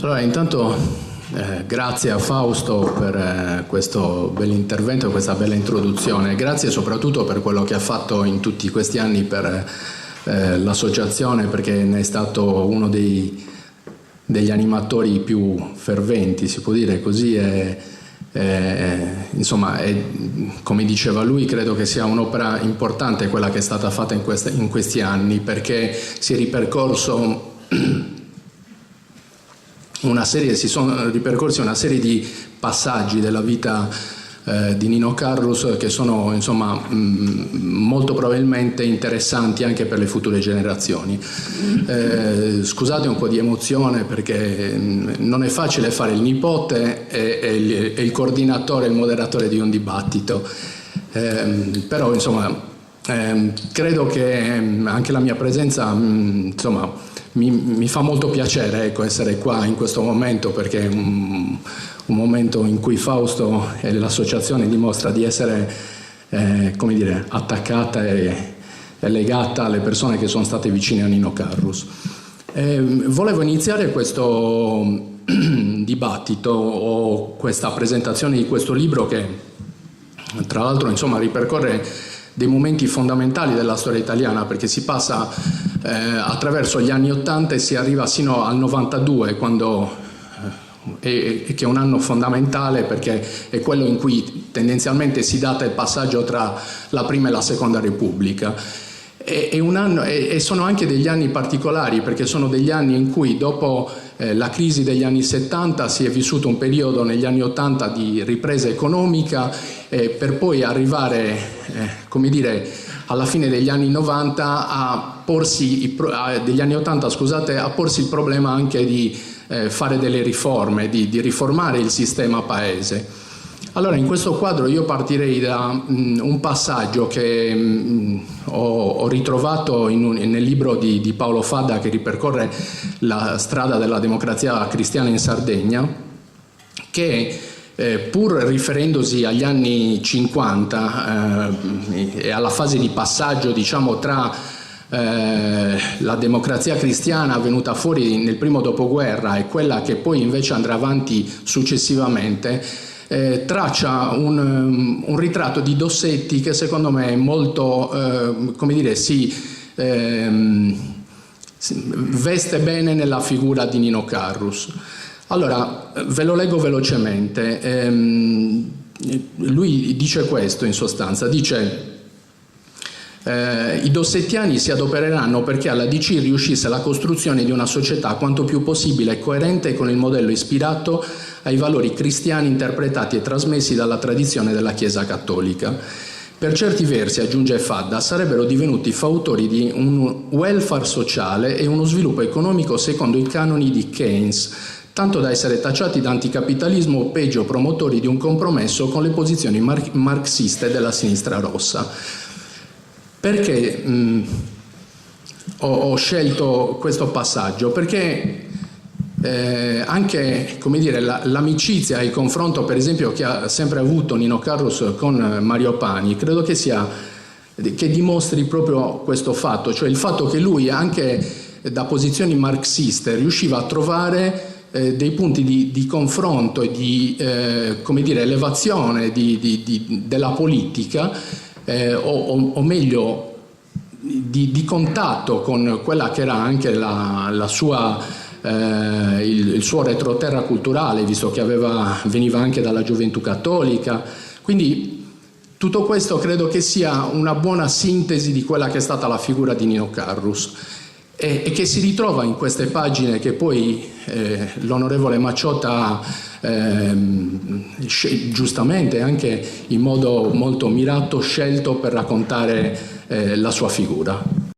Allora, intanto grazie a Fausto per questo bell'intervento, questa bella introduzione. Grazie soprattutto per quello che ha fatto in tutti questi anni per l'associazione, perché ne è stato uno degli animatori più ferventi, si può dire così. Insomma, come diceva lui, credo che sia un'opera importante quella che è stata fatta in questi anni, perché si è ripercorso si sono ripercorsi una serie di passaggi della vita di Nino Carrus che sono, insomma, molto probabilmente interessanti anche per le future generazioni. Scusate un po' di emozione, perché non è facile fare il nipote e il coordinatore, il moderatore di un dibattito, però insomma credo che anche la mia presenza, insomma, mi fa molto piacere, ecco, essere qua in questo momento, perché è un momento in cui Fausto e l'associazione dimostra di essere come dire, attaccata e legata alle persone che sono state vicine a Nino Carrus. Volevo iniziare questo dibattito o questa presentazione di questo libro, che tra l'altro, insomma, ripercorre dei momenti fondamentali della storia italiana, perché si passa attraverso gli anni '80 e si arriva sino al '92, che è un anno fondamentale, perché è quello in cui tendenzialmente si data il passaggio tra la prima e la seconda Repubblica. E sono anche degli anni particolari, perché sono degli anni in cui, dopo la crisi degli anni '70, si è vissuto un periodo negli anni '80 di ripresa economica, per poi arrivare, come dire, alla fine degli anni '90 degli anni '80, scusate, a porsi il problema anche di fare delle riforme, di riformare il sistema paese. Allora, in questo quadro io partirei da un passaggio che ho ritrovato nel libro di Paolo Fadda, che ripercorre la strada della democrazia cristiana in Sardegna, che pur riferendosi agli anni 50 e alla fase di passaggio, diciamo, tra la democrazia cristiana venuta fuori nel primo dopoguerra e quella che poi invece andrà avanti successivamente, traccia un ritratto di Dossetti che secondo me è molto, come dire, veste bene nella figura di Nino Carrus. Allora, ve lo leggo velocemente. Lui dice questo, in sostanza, dice: i dossettiani si adopereranno perché alla DC riuscisse la costruzione di una società quanto più possibile coerente con il modello ispirato ai valori cristiani interpretati e trasmessi dalla tradizione della Chiesa cattolica. Per certi versi, aggiunge Fadda, sarebbero divenuti fautori di un welfare sociale e uno sviluppo economico secondo i canoni di Keynes, tanto da essere tacciati da anticapitalismo o peggio promotori di un compromesso con le posizioni marxiste della sinistra rossa. Perché ho scelto questo passaggio? Perché anche, come dire, l'amicizia e il confronto, per esempio, che ha sempre avuto Nino Carrus con Mario Pani, credo che dimostri proprio questo fatto, cioè il fatto che lui, anche da posizioni marxiste, riusciva a trovare dei punti di confronto e di come dire, elevazione della politica, o meglio di contatto con quella che era anche la sua il suo retroterra culturale, visto che veniva anche dalla gioventù cattolica. Quindi tutto questo credo che sia una buona sintesi di quella che è stata la figura di Nino Carrus, e che si ritrova in queste pagine che poi l'onorevole Macciotta giustamente, anche in modo molto mirato, scelto per raccontare la sua figura.